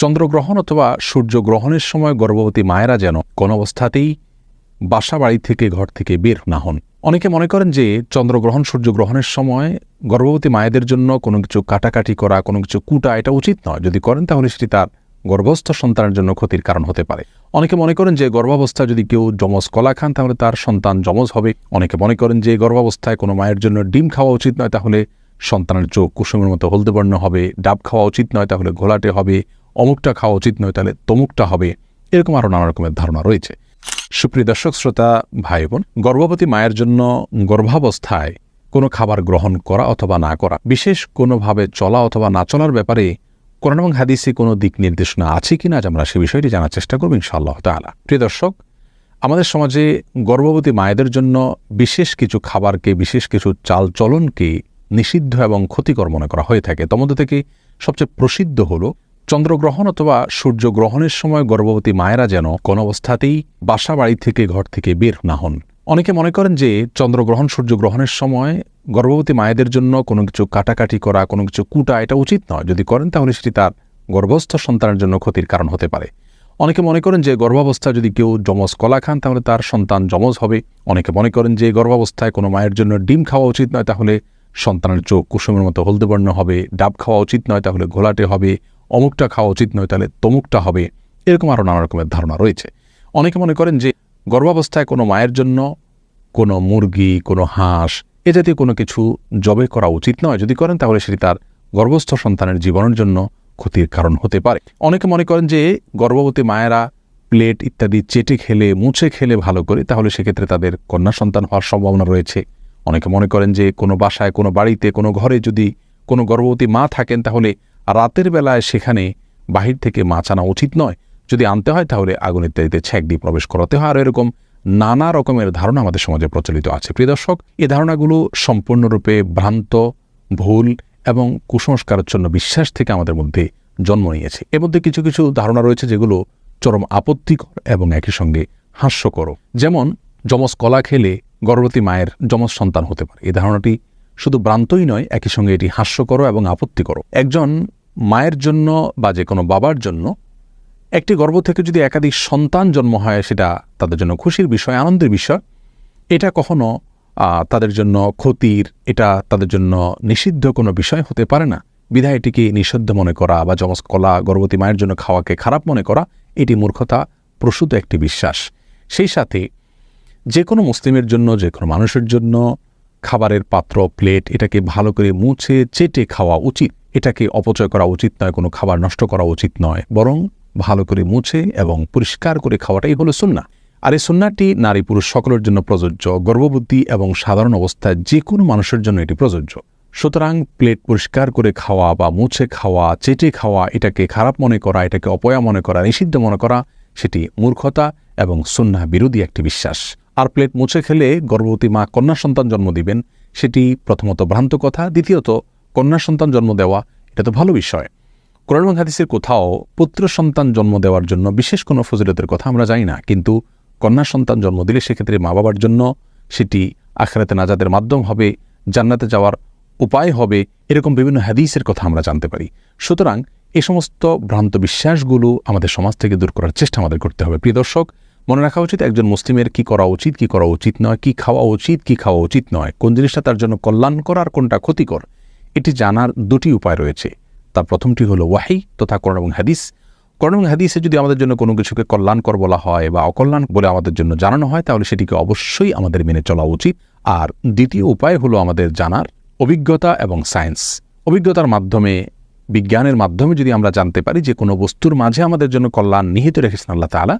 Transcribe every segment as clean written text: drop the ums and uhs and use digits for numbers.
চন্দ্রগ্রহণ অথবা সূর্যগ্রহণের সময় গর্ভবতী মায়েরা যেন কোনো অবস্থাতেই বাসা বাড়ি থেকে ঘর থেকে বের না হন। অনেকে মনে করেন যে চন্দ্রগ্রহণ সূর্যগ্রহণের সময় গর্ভবতী মায়েদের জন্য কোনো কিছু কাটাকাটি করা, কোনো কিছু কুটা এটা উচিত নয়। যদি করেন তাহলে সেটি তার গর্ভস্থ সন্তানের জন্য ক্ষতির কারণ হতে পারে। অনেকে মনে করেন যে গর্ভাবস্থায় যদি কেউ যমজ কলা খান তাহলে তার সন্তান যমজ হবে। অনেকে মনে করেন যে গর্ভাবস্থায় কোনো মায়ের জন্য ডিম খাওয়া উচিত নয়, তাহলে সন্তানের চোখ কুসুমের মতো হলদে বর্ণ হবে। ডাব খাওয়া উচিত নয়, তাহলে ঘোলাটে হবে। অমুকটা খাওয়া উচিত নয়, তাহলে তমুকটা হবে। এরকম আরও নানা রকমের ধারণা রয়েছে। সুপ্রিয় দর্শক শ্রোতা ভাই বোন, গর্ভবতী মায়ের জন্য গর্ভাবস্থায় কোনো খাবার গ্রহণ করা অথবা না করা, বিশেষ কোনোভাবে চলা অথবা না চলার ব্যাপারে কোরআন এবং হাদিসে কোনো দিক নির্দেশনা আছে কিনা আজ আমরা সে বিষয়টি জানার চেষ্টা করব ইনশাআল্লাহ তাআলা। প্রিয় দর্শক, আমাদের সমাজে গর্ভবতী মায়েদের জন্য বিশেষ কিছু খাবারকে, বিশেষ কিছু চালচলনকে নিষিদ্ধ এবং ক্ষতিকর মনে করা হয়ে থাকে। তন্মধ্যে থেকে সবচেয়ে প্রসিদ্ধ হল চন্দ্রগ্রহণ অথবা সূর্যগ্রহণের সময় গর্ভবতী মায়েরা যেন কোনো অবস্থাতেই বাসা বাড়ি থেকে ঘর থেকে বের না হন। অনেকে মনে করেন যে চন্দ্রগ্রহণ সূর্যগ্রহণের সময় গর্ভবতী মায়েদের জন্য কোনো কিছু কাটাকাটি করা, কোনো কিছু কুটা এটা উচিত নয়। যদি করেন তাহলে সেটি তার গর্ভস্থ সন্তানের জন্য ক্ষতির কারণ হতে পারে। অনেকে মনে করেন যে গর্ভাবস্থায় যদি কেউ যমজ কলা খান তাহলে তার সন্তান যমজ হবে। অনেকে মনে করেন যে গর্ভাবস্থায় কোনো মায়ের জন্য ডিম খাওয়া উচিত নয়, তাহলে সন্তানের চোখ কুসুমের মতো হলদে বর্ণ হবে। ডাব খাওয়া উচিত নয়, তাহলে ঘোলাটে হবে। অমুকটা খাওয়া উচিত নয়, তাহলে তমুকটা হবে। এরকম আরও নানা রকমের ধারণা রয়েছে। অনেকে মনে করেন যে গর্ভাবস্থায় কোনো মায়ের জন্য কোনো মুরগি, কোনো হাঁস এ জাতীয় কোনো কিছু জবে করা উচিত নয়। যদি করেন তাহলে সেটি তার গর্ভস্থ সন্তানের জীবনের জন্য ক্ষতির কারণ হতে পারে। অনেকে মনে করেন যে গর্ভবতী মায়েরা প্লেট ইত্যাদি চেটে খেলে, মুছে খেলে ভালো করে, তাহলে সেক্ষেত্রে তাদের কন্যা সন্তান হওয়ার সম্ভাবনা রয়েছে। অনেকে মনে করেন যে কোনো বাসায়, কোনো বাড়িতে, কোনো ঘরে যদি কোনো গর্ভবতী মা থাকেন তাহলে রাতের বেলায় সেখানে বাহির থেকে মাছ আনা উচিত নয়। যদি আনতে হয় তাহলে আগুন ইত্যাদিতে ছ্যাঁক দিয়ে প্রবেশ করাতে হয়। আর এরকম নানা রকমের ধারণা আমাদের সমাজে প্রচলিত আছে। প্রিয় দর্শক, এই ধারণাগুলো সম্পূর্ণরূপে ভ্রান্ত, ভুল এবং কুসংস্কারাচ্ছন্ন বিশ্বাস থেকে আমাদের মধ্যে জন্ম নিয়েছে। এর মধ্যে কিছু কিছু ধারণা রয়েছে যেগুলো চরম আপত্তিকর এবং একই সঙ্গে হাস্যকর। যেমন যমজ কলা খেলে গর্ভবতী মায়ের যমজ সন্তান হতে পারে। এই ধারণাটি শুধু ভ্রান্তই নয়, একই সঙ্গে এটি হাস্যকর এবং আপত্তিকর। একজন মায়ের জন্য বা যে কোনো বাবার জন্য একটি গর্ভ থেকে যদি একাধিক সন্তান জন্ম হয়, সেটা তাদের জন্য খুশির বিষয়, আনন্দের বিষয়। এটা কখনো তাদের জন্য ক্ষতির, এটা তাদের জন্য নিষিদ্ধ কোনো বিষয় হতে পারে না। বিধায় এটিকে নিষিদ্ধ মনে করা বা যমজ কলা গর্ভবতী মায়ের জন্য খাওয়াকে খারাপ মনে করা, এটি মূর্খতা প্রসূত একটি বিশ্বাস। সেই সাথে যে কোনো মুসলিমের জন্য, যে কোনো মানুষের জন্য খাবারের পাত্র, প্লেট এটাকে ভালো করে মুছে চেটে খাওয়া উচিত। এটাকে অপচয় করা উচিত নয়, কোনো খাবার নষ্ট করা উচিত নয়, বরং ভালো করে মুছে এবং পরিষ্কার করে খাওয়াটাই হলো সুন্নাহ। আর এই সুন্নাহটি নারী পুরুষ সকলের জন্য প্রযোজ্য। গর্ভবতী এবং সাধারণ অবস্থায় যে কোনো মানুষের জন্য এটি প্রযোজ্য। সুতরাং প্লেট পরিষ্কার করে খাওয়া বা মুছে খাওয়া, চেটে খাওয়া, এটাকে খারাপ মনে করা, এটাকে অপয়া মনে করা, নিষিদ্ধ মনে করা, সেটি মূর্খতা এবং সুন্নাহ বিরোধী একটি বিশ্বাস। আর প্লেট মুছে খেলে গর্ভবতী মা কন্যা সন্তান জন্ম দিবেন, সেটি প্রথমত ভ্রান্ত কথা। দ্বিতীয়ত, কন্যা সন্তান জন্ম দেওয়া এটা তো ভালো বিষয়। কোরআন এবং হাদিসের কোথাও পুত্র সন্তান জন্ম দেওয়ার জন্য বিশেষ কোনো ফজিলতের কথা আমরা জানি না, কিন্তু কন্যা সন্তান জন্ম দিলে সেক্ষেত্রে মা বাবার জন্য সেটি আখিরাতে নাজাতের মাধ্যম হবে, জান্নাতে যাওয়ার উপায় হবে, এরকম বিভিন্ন হাদিসের কথা আমরা জানতে পারি। সুতরাং এই সমস্ত ভ্রান্ত বিশ্বাসগুলো আমাদের সমাজ থেকে দূর করার চেষ্টা আমাদের করতে হবে। প্রিয় দর্শক, মনে রাখা উচিত একজন মুসলিমের কি করা উচিত, কি করা উচিত নয়, কি খাওয়া উচিত, কি খাওয়া উচিত নয়, কোন জিনিসটা তার জন্য কল্যাণকর আর কোনটা ক্ষতিকর, এটি জানার দুটি উপায় রয়েছে। তার প্রথমটি হলো ওয়াহি তথা কোরআন এবং হাদিস। কোরআন এবং হাদিসে যদি আমাদের জন্য কোনো কিছুকে কল্যাণকর বলা হয় বা অকল্যাণ বলে আমাদের জন্য জানানো হয়, তাহলে সেটিকে অবশ্যই আমাদের মেনে চলা উচিত। আর দ্বিতীয় উপায় হলো আমাদের জানার অভিজ্ঞতা এবং সায়েন্স। অভিজ্ঞতার মাধ্যমে, বিজ্ঞানের মাধ্যমে যদি আমরা জানতে পারি যে কোনো বস্তুর মাঝে আমাদের জন্য কল্যাণ নিহিত রেখেছেন আল্লাহ তাআলা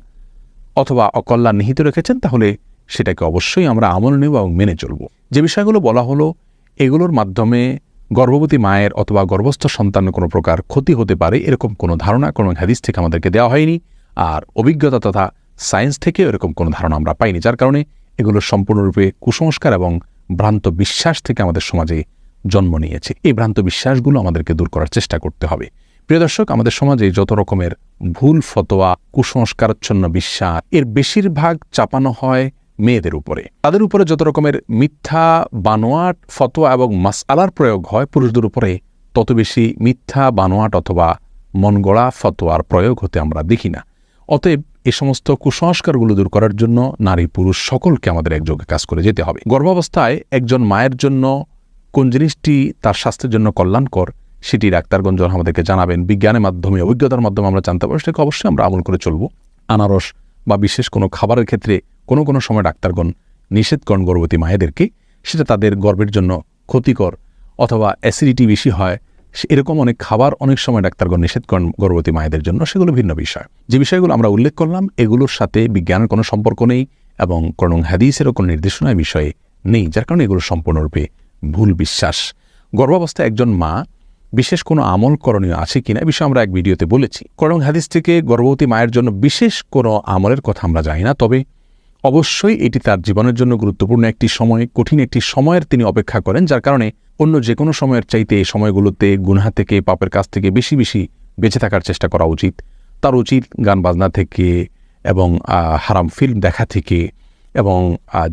অথবা অকল্যাণ নিহিত রেখেছেন, তাহলে সেটাকে অবশ্যই আমরা আমল নেব এবং মেনে চলব। যে বিষয়গুলো বলা হলো, এগুলোর মাধ্যমে গর্ভবতী মায়ের অথবা গর্ভস্থ সন্তানের কোনো প্রকার ক্ষতি হতে পারে এরকম কোনো ধারণা কোনো হাদিস থেকে আমাদেরকে দেওয়া হয়নি। আর অভিজ্ঞতা তথা সায়েন্স থেকে এরকম কোনো ধারণা আমরা পাইনি, যার কারণে এগুলো সম্পূর্ণরূপে কুসংস্কার এবং ভ্রান্ত বিশ্বাস থেকে আমাদের সমাজে জন্ম নিয়েছে। এই ভ্রান্ত বিশ্বাসগুলো আমাদেরকে দূর করার চেষ্টা করতে হবে। প্রিয় দর্শক, আমাদের সমাজে যত রকমের ভুল ফতোয়া, কুসংস্কারাচ্ছন্ন বিশ্বাস, এর বেশিরভাগ চাপানো হয় মেয়েদের উপরে। তাদের উপরে যত রকমের মিথ্যা বানোয়াট ফতোয়া এবং মাসআলার প্রয়োগ হয় পুরুষদের উপরে, তত বেশি মিথ্যা বানোয়াট অথবা মন গড়া ফতোয়ার প্রয়োগ হতে আমরা দেখি না। অতএব এই সমস্ত কুসংস্কারগুলো দূর করার জন্য নারী পুরুষ সকলকে আমাদের একযোগে কাজ করে যেতে হবে। গর্ভাবস্থায় একজন মায়ের জন্য কোন জিনিসটি তার স্বাস্থ্যের জন্য কল্যাণকর সেটি ডাক্তারগণ যখন আমাদেরকে জানাবেন, বিজ্ঞানের মাধ্যমে, অভিজ্ঞতার মাধ্যমে আমরা জানতে পারবো, সেটাকে অবশ্যই আমরা আমল করে চলব। আনারস বা বিশেষ কোনো খাবারের ক্ষেত্রে কোনো সময় ডাক্তারগণ নিষেধ করেন গর্ভবতী মায়েদেরকে, সেটা তাদের গর্ভের জন্য ক্ষতিকর অথবা অ্যাসিডিটি বেশি হয়, এরকম অনেক খাবার অনেক সময় ডাক্তারগণ নিষেধ করেন গর্ভবতী মায়েদের জন্য, সেগুলো ভিন্ন বিষয়। যে বিষয়গুলো আমরা উল্লেখ করলাম এগুলোর সাথে বিজ্ঞানের কোনো সম্পর্ক নেই এবং কোন হাদিসেরও কোনো নির্দেশনা বিষয়ে নেই, যার কারণে এগুলো সম্পূর্ণরূপে ভুল বিশ্বাস। গর্ভাবস্থায় একজন মা বিশেষ কোনো আমল করণীয় আছে কিনা এ বিষয়ে আমরা এক ভিডিওতে বলেছি। কোরআন হাদিস থেকে গর্ভবতী মায়ের জন্য বিশেষ কোনো আমলের কথা আমরা জানি না, তবে অবশ্যই এটি তার জীবনের জন্য গুরুত্বপূর্ণ একটি সময়, কঠিন একটি সময়ের তিনি অপেক্ষা করেন, যার কারণে অন্য যে কোনো সময়ের চাইতে এই সময়গুলোতে গুনাহ থেকে, পাপের কাছ থেকে বেশি বেশি বেঁচে থাকার চেষ্টা করা উচিত। তার উচিত গান বাজনা থেকে এবং হারাম ফিল্ম দেখা থেকে এবং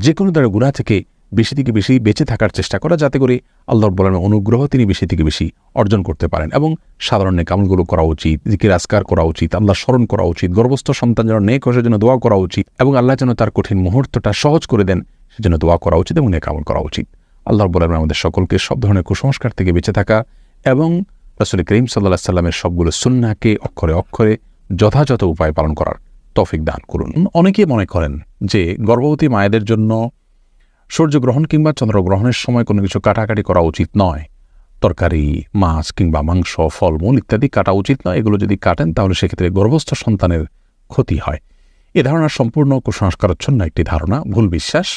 যে কোনো ধরনের গুনাহ থেকে বেশি থেকে বেশি বেঁচে থাকার চেষ্টা করা, যাতে করে আল্লাহর বলের অনুগ্রহ তিনি বেশি থেকে বেশি অর্জন করতে পারেন। এবং সাধারণ নেক আমলগুলো করা উচিত, জিকির আজকার করা উচিত, আল্লাহর স্মরণ করা উচিত, গর্ভস্থ সন্তান যেন নেক হওয়ার জন্য দোয়া করা উচিত এবং আল্লাহ যেন তার কঠিন মুহূর্তটা সহজ করে দেন সেজন্য দোয়া করা উচিত এবং নেক আমল করা উচিত। আল্লাহর বলেন আমাদের সকলকে সব ধরনের কুসংস্কার থেকে বেঁচে থাকা এবং রাসূল করিম সাল্লাল্লাহু আলাইহি সাল্লামের সবগুলো সুন্নাহকে অক্ষরে অক্ষরে যথাযথ উপায় পালন করার তৌফিক দান করুন। অনেকেই মনে করেন যে গর্ভবতী মায়েদের জন্য সূর্যগ্রহণ কিংবা চন্দ্রগ্রহণের সময় কোনো কিছু কাটাকাটি করা উচিত নয়। তরকারি, মাছ কিংবা মাংস, ফলমূল ইত্যাদি কাটা উচিত নয়। এগুলো যদি কাটেন তাহলে সেক্ষেত্রে গর্ভস্থ সন্তানের ক্ষতি হয়। এ ধারণা সম্পূর্ণ কুসংস্কারাচ্ছন্ন একটি ধারণা, ভুল বিশ্বাস।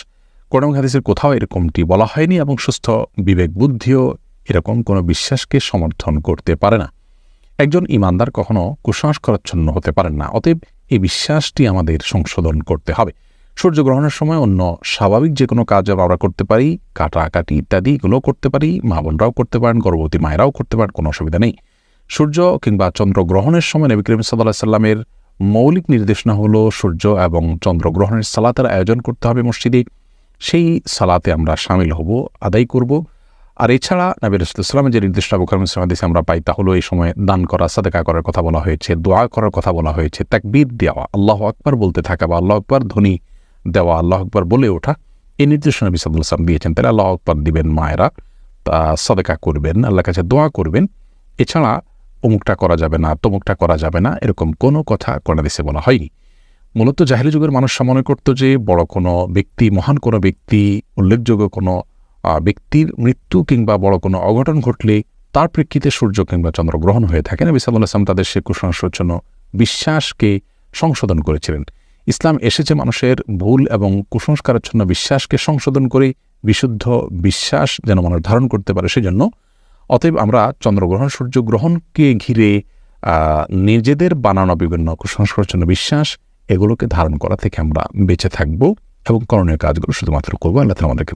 কোরআন হাদিসের কোথাও এরকমটি বলা হয়নি এবং সুস্থ বিবেক বুদ্ধিও এরকম কোনো বিশ্বাসকে সমর্থন করতে পারে না। একজন ঈমানদার কখনো কুসংস্কারাচ্ছন্ন হতে পারেন না। অতএব এই বিশ্বাসটি আমাদের সংশোধন করতে হবে। সূর্যগ্রহণের সময় অন্য স্বাভাবিক যে কোনো কাজ আমরা করতে পারি, কাটাকাটি ইত্যাদি এগুলো করতে পারি, মা বোনরাও করতে পারেন, গর্ভবতী মায়েরাও করতে পারেন, কোনো অসুবিধা নেই। সূর্য কিংবা চন্দ্রগ্রহণের সময় নবী করিম সাল্লাল্লাহু আলাইহি সাল্লামের মৌলিক নির্দেশনা হলো সূর্য এবং চন্দ্রগ্রহণের সালাতের আয়োজন করতে হবে মসজিদে। সেই সালাতে আমরা শামিল হব, আদায় করব। আর এছাড়া নবী রাসূলুল্লাহ সাল্লাল্লাহু আলাইহি ওয়াসাল্লামের যে নির্দেশনা বুখারী মুসলিম হাদিসে আমরা পাই তা হলো এই সময় দান করা, সাদকা করার কথা বলা হয়েছে, দোয়া করার কথা বলা হয়েছে, তাকবীর দেওয়া, আল্লাহু আকবার বলতে থাকা বা আল্লাহু আকবার ধ্বনি দেওয়া, আল্লাহু আকবার বলে ওঠা, এই নির্দেশনা নবী সাল্লাল্লাহু আলাইহি ওয়াসাল্লাম দিয়েছেন। তাহলে আল্লাহু আকবার দিবেন মায়েরা, সাদকা করবেন, আল্লাহর কাছে দোয়া করবেন। এছাড়া অমুকটা করা যাবে না, তমুকটা করা যাবে না, এরকম কোনো কথা কোরআন হাদিসে বলা হয়নি। মূলত জাহেলি যুগের মানুষরা মনে করত যে বড় কোনো ব্যক্তি, মহান কোনো ব্যক্তি, উল্লেখযোগ্য কোনো ব্যক্তির মৃত্যু কিংবা বড় কোনো অঘটন ঘটলে তার প্রেক্ষিতে সূর্য কিংবা চন্দ্রগ্রহণ হয়ে থাকে। নবী সাল্লাল্লাহু আলাইহি ওয়াসাল্লাম তাদের সে কুসংস্কারাচ্ছন্ন বিশ্বাসকে সংশোধন করেছিলেন। ইসলাম এসেছে মানুষের ভুল এবং কুসংস্কারাচ্ছন্ন বিশ্বাসকে সংশোধন করে বিশুদ্ধ বিশ্বাস যেন মানুষ ধারণ করতে পারে সেজন্য। অতএব আমরা চন্দ্রগ্রহণ, সূর্যগ্রহণকে ঘিরে নিজেদের বানানো বিভিন্ন কুসংস্কারাচ্ছন্ন বিশ্বাস এগুলোকে ধারণ করা থেকে আমরা বেঁচে থাকব এবং করণীয় কাজগুলো শুধুমাত্র করবো। আল্লাহ তাআলা আমাদেরকে